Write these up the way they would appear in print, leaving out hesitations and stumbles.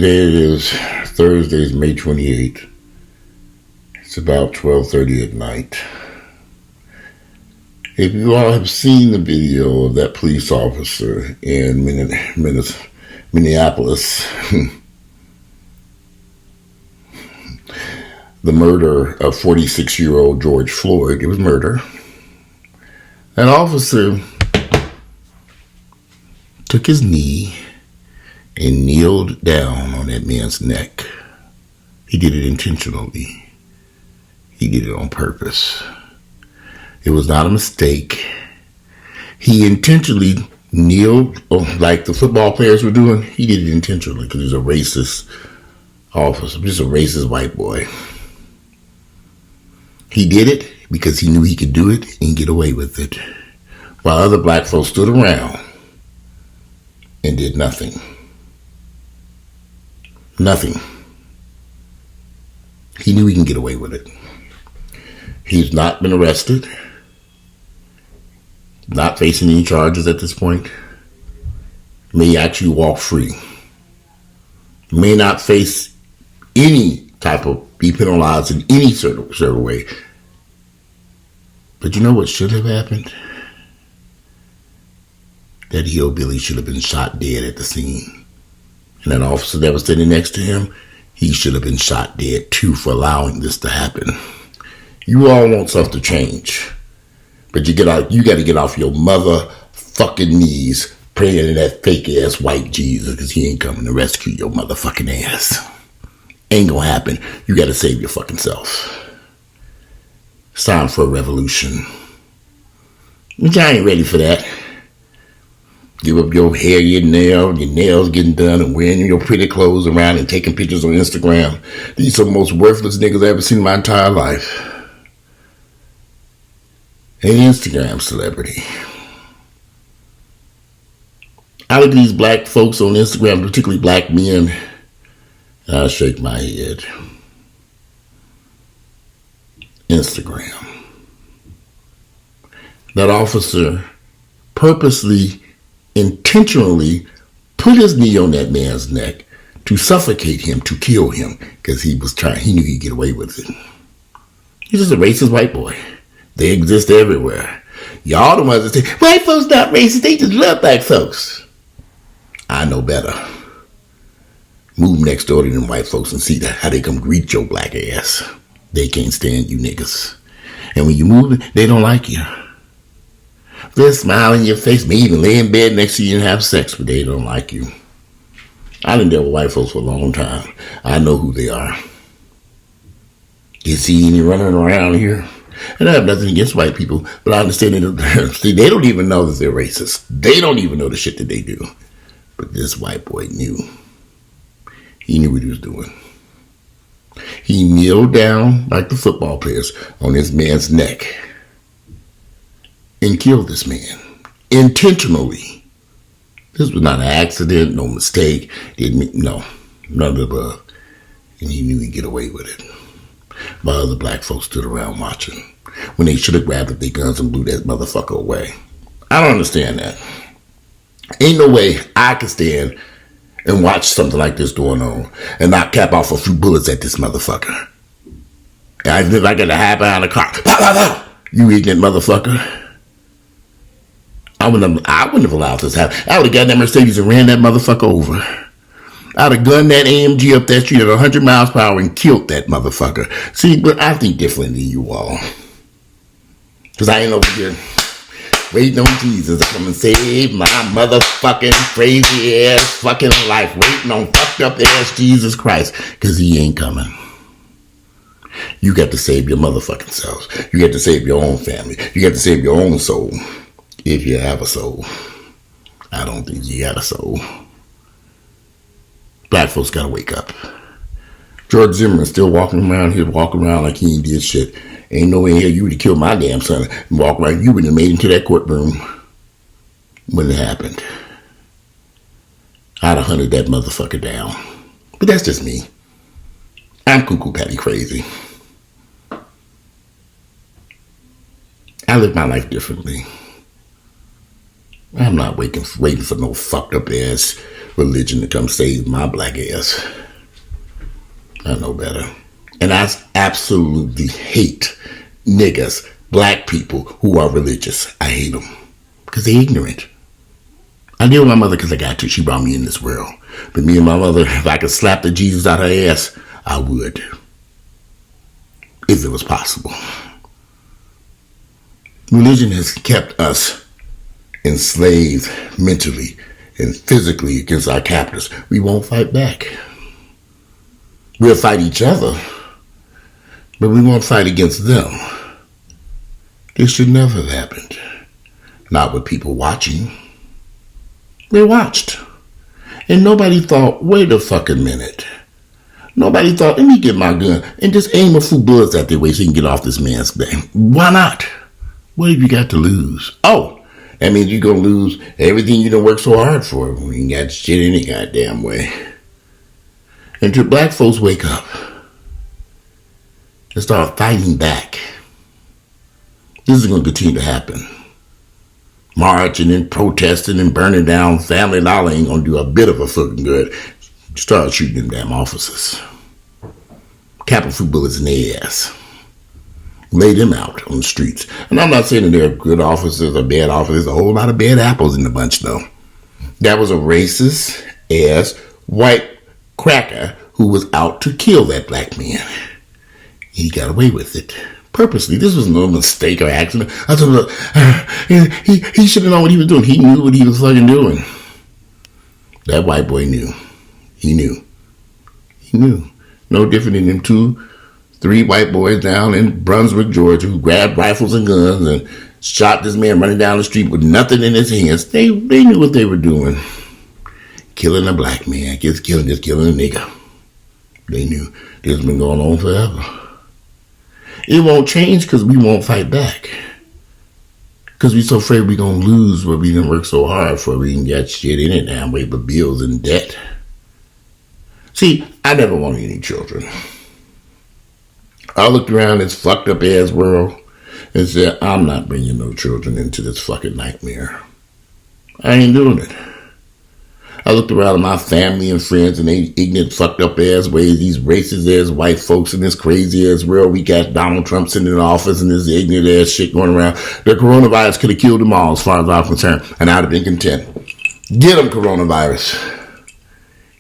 Today it is Thursday, May 28th. It's about 12:30 at night. If you all have seen the video of that police officer in Minneapolis, the murder of 46-year-old George Floyd, it was murder. That officer took his knee and kneeled down on that man's neck. He did it intentionally. He did it on purpose. It was not a mistake. He intentionally kneeled, like the football players were doing. He did it intentionally because he's a racist officer, just a racist white boy. He did it because he knew he could do it and get away with it, while other black folks stood around and did nothing. Nothing. He knew he can get away with it. He's not been arrested, not facing any charges at this point, may actually walk free, may not face any type of, be penalized in any sort of way. But you know what should have happened? That hillbilly should have been shot dead at the scene. And that officer that was sitting next to him, he should have been shot dead too for allowing this to happen. You all want stuff to change, but you got to get off your motherfucking knees praying to that fake ass white Jesus, because he ain't coming to rescue your motherfucking ass. Ain't gonna happen. You got to save your fucking self. It's time for a revolution. Which I ain't ready for that. Give up your hair, your nails getting done, and wearing your pretty clothes around and taking pictures on Instagram. These are the most worthless niggas I've ever seen in my entire life. An Instagram celebrity. I look at these black folks on Instagram, particularly black men, and I shake my head. Instagram. That officer purposely, intentionally put his knee on that man's neck to suffocate him, to kill him, because he knew he'd get away with it. He's just a racist white boy. They exist everywhere. Y'all the ones that say, white folks not racist, they just love black folks. I know better. Move next door to them white folks and see how they come greet your black ass. They can't stand you niggas. And when you move, they don't like you. They'll smile in your face, may even lay in bed next to you and have sex, but they don't like you. I done dealt with white folks for a long time. I know who they are. You see any running around here? And I have nothing against white people, but I understand they don't even know that they're racist. They don't even know the shit that they do. But this white boy knew. He knew what he was doing. He kneeled down like the football players on this man's neck and killed this man intentionally. This was not an accident, no mistake, no, none of the above. And he knew he'd get away with it. While other black folks stood around watching, when they should have grabbed up their guns and blew that motherfucker away. I don't understand that. Ain't no way I could stand and watch something like this going on and not cap off a few bullets at this motherfucker. And if I get a high behind the car, pow, pow, pow, you ignorant motherfucker. I wouldn't have allowed this to happen. I would have got that Mercedes and ran that motherfucker over. I'd have gunned that AMG up that street at 100 miles per hour and killed that motherfucker. See, but I think differently than you all. Because I ain't over here waiting on Jesus to come and save my motherfucking crazy ass fucking life. Waiting on fucked up ass Jesus Christ. Because he ain't coming. You got to save your motherfucking selves. You got to save your own family. You got to save your own soul. If you have a soul. I don't think you got a soul. Black folks gotta wake up. George Zimmerman still walking around like he ain't did shit. Ain't no way in here you would have killed my damn son and walk around. You wouldn't have made it into that courtroom when it happened. I'd have hunted that motherfucker down. But that's just me. I'm cuckoo patty crazy. I live my life differently. I'm not waiting for no fucked up ass religion to come save my black ass. I know better. And I absolutely hate niggas, black people who are religious. I hate them because they're ignorant. I deal with my mother because I got to. She brought me in this world. But me and my mother, if I could slap the Jesus out her ass, I would. If it was possible. Religion has kept us enslaved mentally and physically against our captors. We won't fight back. We'll fight each other, but we won't fight against them. This should never have happened. Not with people watching. They watched. And nobody thought, wait a fucking minute. Nobody thought, let me get my gun and just aim a few bullets at their way so you can get off this man's back. Why not? What have you got to lose? Oh, that means you're going to lose everything you done worked so hard for. You ain't got shit any goddamn way. Until black folks wake up and start fighting back. This is going to continue to happen. Marching and protesting and burning down Family Dollar ain't going to do a bit of a fucking good. Start shooting them damn officers. Cap a few bullets in their ass. Lay them out on the streets. And I'm not saying that they're good officers or bad officers. There's a whole lot of bad apples in the bunch, though. That was a racist ass white cracker who was out to kill that black man. He got away with it. Purposely. This was no mistake or accident. I thought, he should have known what he was doing. He knew what he was fucking doing. That white boy knew. He knew. He knew. No different than them 3 white boys down in Brunswick, Georgia, who grabbed rifles and guns and shot this man running down the street with nothing in his hands. They knew what they were doing. Killing a black man. Just killing a nigga. They knew. This has been going on forever. It won't change because we won't fight back. Because we're so afraid we're going to lose what we didn't work so hard for. We didn't get shit in it damn way but bills and debt. See, I never wanted any children. I looked around this fucked up ass world and said, I'm not bringing no children into this fucking nightmare. I ain't doing it. I looked around at my family and friends and they ignorant, fucked up ass ways, these racist ass white folks in this crazy ass world. We got Donald Trump sitting in office and this ignorant ass shit going around. The coronavirus could have killed them all as far as I'm concerned, and I'd have been content. Get them, coronavirus.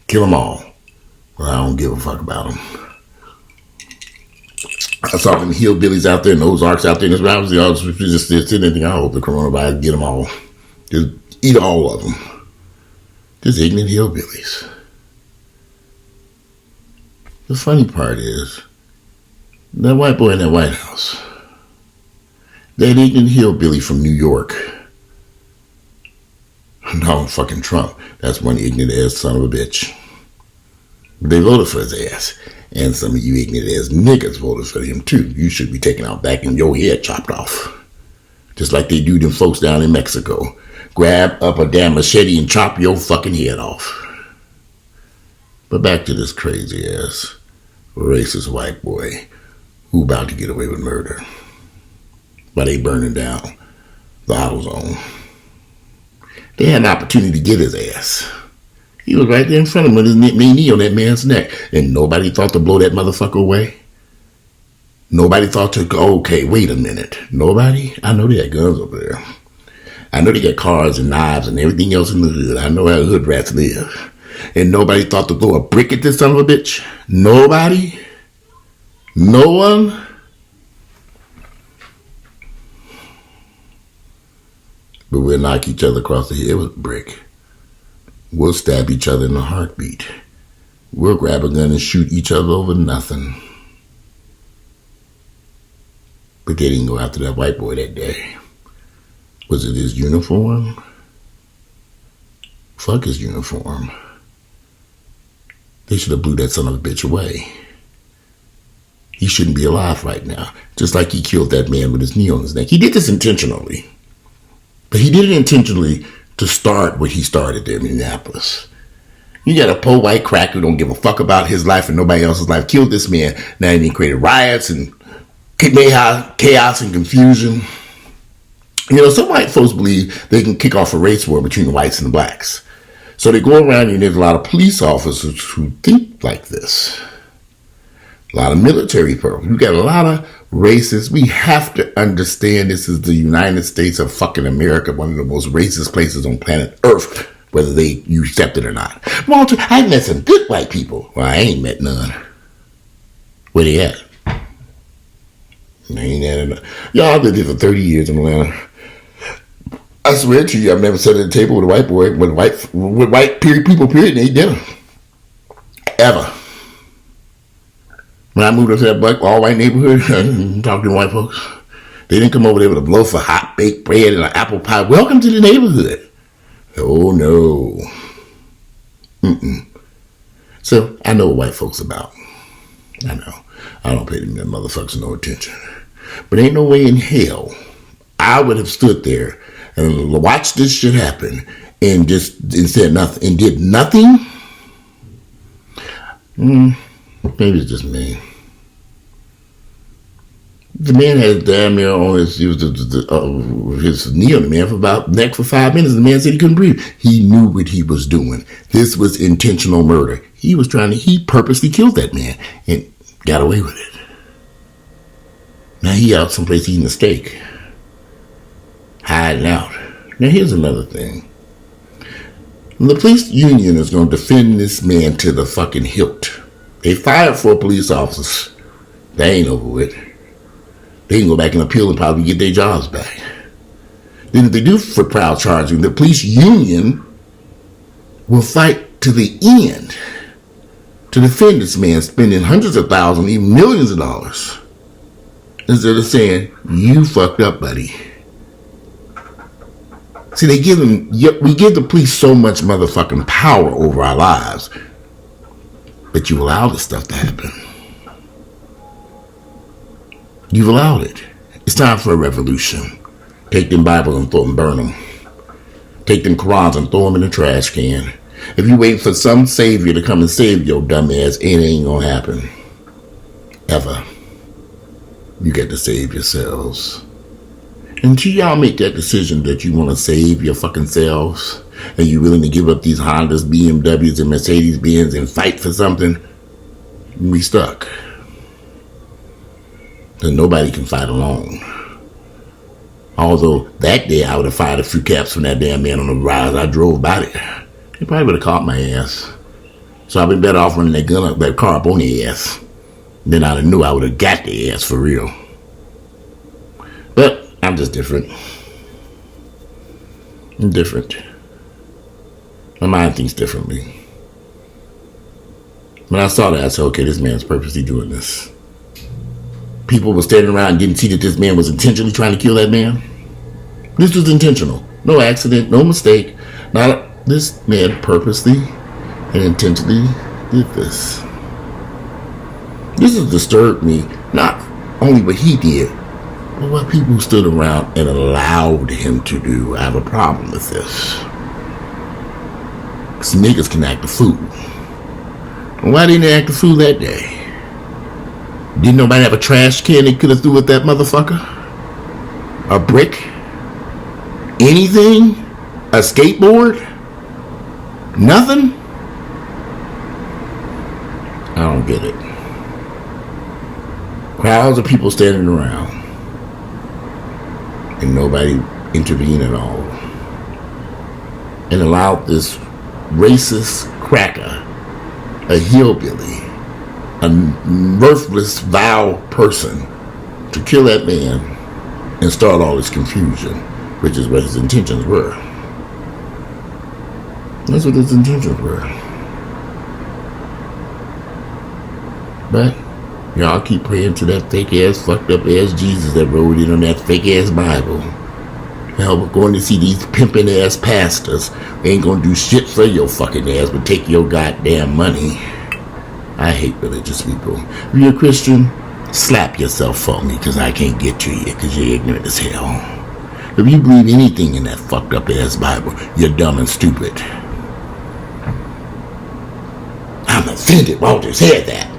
Kill them all. Well, I don't give a fuck about them. I saw them hillbillies out there and those arcs out there in this round. Just sitting there thinking, I hope the coronavirus get them all. Just eat all of them. Just ignorant hillbillies. The funny part is, that white boy in that White House, that ignorant hillbilly from New York, Donald fucking Trump, that's one ignorant ass son of a bitch. They voted for his ass. And some of you ignorant ass niggas voted for him too. You should be taken out back and your head chopped off. Just like they do them folks down in Mexico. Grab up a damn machete and chop your fucking head off. But back to this crazy ass racist white boy who about to get away with murder. But they burning down the AutoZone. They had an opportunity to get his ass. He was right there in front of him with his knee on that man's neck. And nobody thought to blow that motherfucker away. Nobody thought to go, okay, wait a minute. Nobody? I know they had guns over there. I know they got cars and knives and everything else in the hood. I know how hood rats live. And nobody thought to throw a brick at this son of a bitch. Nobody? No one? But we'll knock each other across the head with a brick. We'll stab each other in a heartbeat. We'll grab a gun and shoot each other over nothing. But they didn't go after that white boy that day. Was it his uniform? Fuck his uniform. They should have blew that son of a bitch away. He shouldn't be alive right now. Just like he killed that man with his knee on his neck. He did this intentionally. But he did it intentionally to start what he started there in Minneapolis. You got a poor white cracker who don't give a fuck about his life and nobody else's life. Killed this man. Now he created riots and chaos and confusion. Some white folks believe they can kick off a race war between the whites and the blacks. So they go around and there's a lot of police officers who think like this. A lot of military people. You got a lot of racists. We have to understand this is the United States of fucking America, one of the most racist places on planet Earth, whether you accept it or not. Walter, I've met some good white people. Well, I ain't met none. Where they at? I ain't had enough. Y'all, I've lived here for 30 years in Atlanta. I swear to you, I've never sat at a table with a white boy, with white people, period, and ate dinner. Ever. When I moved up to that black, all-white neighborhood, talking to white folks, they didn't come over there with a blow for hot baked bread and an apple pie. Welcome to the neighborhood. Oh, no. So, I know what white folks about. I know. I don't pay them motherfuckers no attention. But ain't no way in hell I would have stood there and watched this shit happen and said nothing and did nothing. Maybe it's just me. The man had damn near on his knee on the man for about neck for 5 minutes. The man said he couldn't breathe. He knew what he was doing. This was intentional murder. He purposely killed that man and got away with it. Now he out someplace eating a steak. Hiding out. Now here's another thing. The police union is going to defend this man to the fucking hilt. They fired 4 police officers. They ain't over with. They can go back and appeal and probably get their jobs back. Then if they do for trial charging, the police union will fight to the end to defend this man, spending hundreds of thousands, even millions of dollars, instead of saying, you fucked up, buddy. See, we give the police so much motherfucking power over our lives, but you allow this stuff to happen. You've allowed it. It's time for a revolution. Take them Bibles and throw them, burn them. Take them Qurans and throw them in the trash can. If you wait for some savior to come and save your dumb ass, it ain't gonna happen. Ever. You got to save yourselves. Until y'all make that decision that you want to save your fucking selves and you're willing to give up these Hondas, BMWs, and Mercedes-Benz and fight for something, we stuck. Because nobody can fight alone. Although that day I would have fired a few caps from that damn man on the ride I drove by there. He probably would have caught my ass. So I've been better off running that car up on the ass. Then I'd have knew I would have got the ass for real. But I'm just different. I'm different. My mind thinks differently. When I saw that, I said, okay, this man's purposely doing this. People were standing around and didn't see that this man was intentionally trying to kill that man. This was intentional. No accident, no mistake. This man purposely and intentionally did this. This has disturbed me, not only what he did, but what people stood around and allowed him to do. I have a problem with this. Because niggas can act a fool. Why didn't they act a fool that day? Didn't nobody have a trash can they could have threw at that motherfucker? A brick? Anything? A skateboard? Nothing? I don't get it. Crowds of people standing around and nobody intervened at all and allowed this racist cracker, a hillbilly, a worthless, vile person to kill that man and start all this confusion, which is what his intentions were. That's what his intentions were. But y'all keep praying to that fake ass, fucked up ass Jesus that rode in on that fake ass Bible. Hell, we're going to see these pimping ass pastors. They ain't gonna do shit for your fucking ass, but take your goddamn money. I hate religious people. If you're a Christian, slap yourself for me, because I can't get to you, because you're ignorant as hell. If you believe anything in that fucked up ass Bible, you're dumb and stupid. I'm offended Walter said that.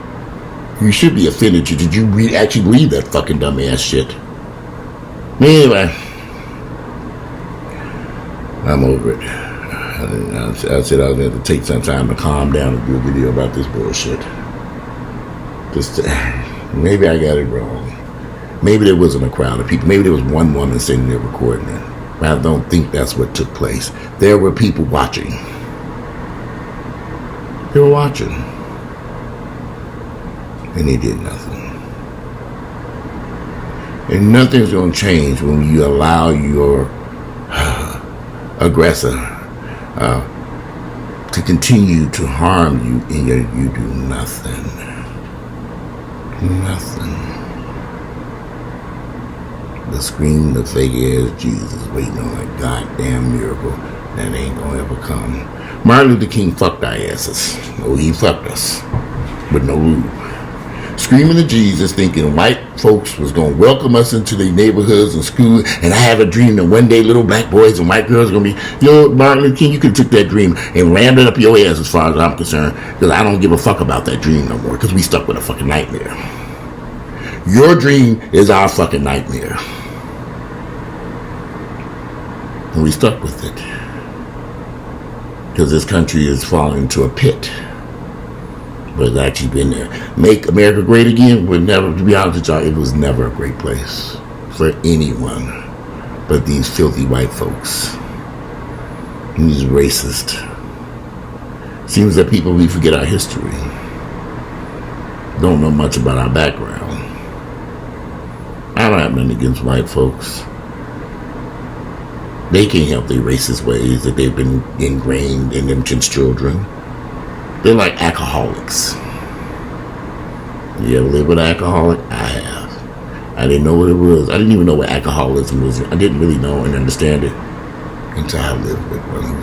You should be offended. Did you actually believe that fucking dumb ass shit? Anyway, I'm over it. I said I was going to take some time to calm down and do a video about this bullshit. Just maybe I got it wrong. Maybe there wasn't a crowd of people. Maybe there was one woman sitting there recording it. But I don't think that's what took place. There were people watching. They were watching. And they did nothing. And nothing's going to change when you allow your aggressor to continue to harm you, and you do nothing. Nothing. The scream, the fake ass Jesus waiting on a goddamn miracle that ain't gonna ever come. Martin Luther King fucked our asses. Oh, he fucked us with no lube. Screaming to Jesus, thinking white folks was going to welcome us into the neighborhoods and school, and I have a dream that one day little black boys and white girls are going to be, yo, Martin Luther King, you could have took that dream and rammed it up your ass as far as I'm concerned, because I don't give a fuck about that dream no more, because we stuck with a fucking nightmare. Your dream is our fucking nightmare. And we stuck with it. Because this country is falling into a pit. But it's actually been there. Make America great again would never, to be honest with y'all, it was never a great place for anyone but these filthy white folks. These racist. Seems that people, we forget our history. Don't know much about our background. I don't have nothing against white folks. They can't help their racist ways that they've been ingrained in them since children. They're like alcoholics. You ever live with an alcoholic? I have. I didn't know what it was. I didn't even know what alcoholism was. I didn't really know and understand it until I lived with one.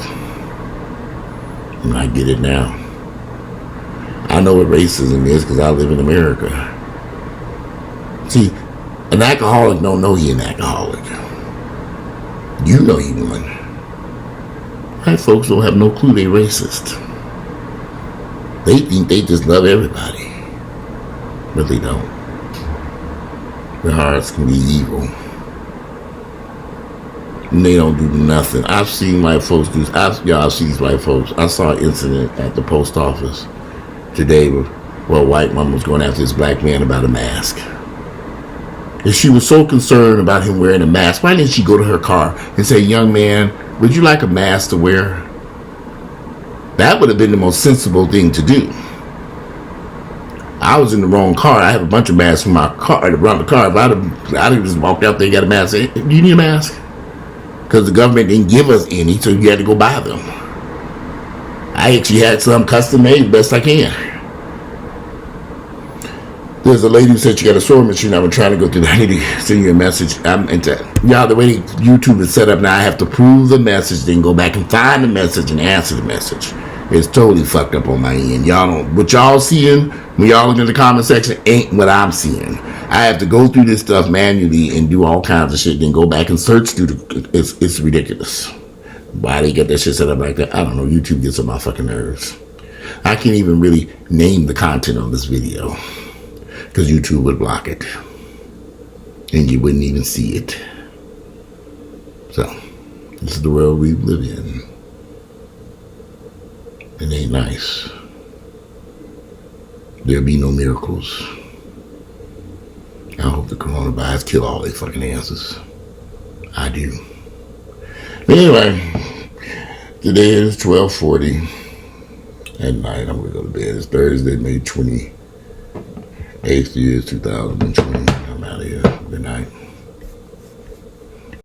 And I get it now. I know what racism is because I live in America. See, an alcoholic don't know he an alcoholic. You know he won. White folks don't have no clue they racist. They think they just love everybody. But they don't. Their hearts can be evil. And they don't do nothing. I've seen white folks do, I've seen these white folks. I saw an incident at the post office today where a white woman was going after this black man about a mask. And she was so concerned about him wearing a mask. Why didn't she go to her car and say, young man, would you like a mask to wear? That would have been the most sensible thing to do. I was in the wrong car. I have a bunch of masks in my car, around the car. If I'd have just walked out there and got a mask. Say, do you need a mask? Because the government didn't give us any, so you had to go buy them. I actually had some custom made, best I can. There's a lady who said she got a sewing machine. I've been trying to go through that. I need to send you a message. Y'all, the way YouTube is set up now, I have to prove the message, then go back and find the message and answer the message. It's totally fucked up on my end. Y'all don't, what y'all seeing when y'all look in the comment section ain't what I'm seeing. I have to go through this stuff manually and do all kinds of shit, then go back and search through it's ridiculous. Why they get that shit set up like that, I don't know. YouTube gets on my fucking nerves. I can't even really name the content on this video because YouTube would block it and you wouldn't even see it. So this is the world we live in. It ain't nice. There'll be no miracles. I hope the coronavirus kill all their fucking asses. I do. Anyway, today is 12:40 at night. I'm going to go to bed. It's Thursday, May 28th, 2020.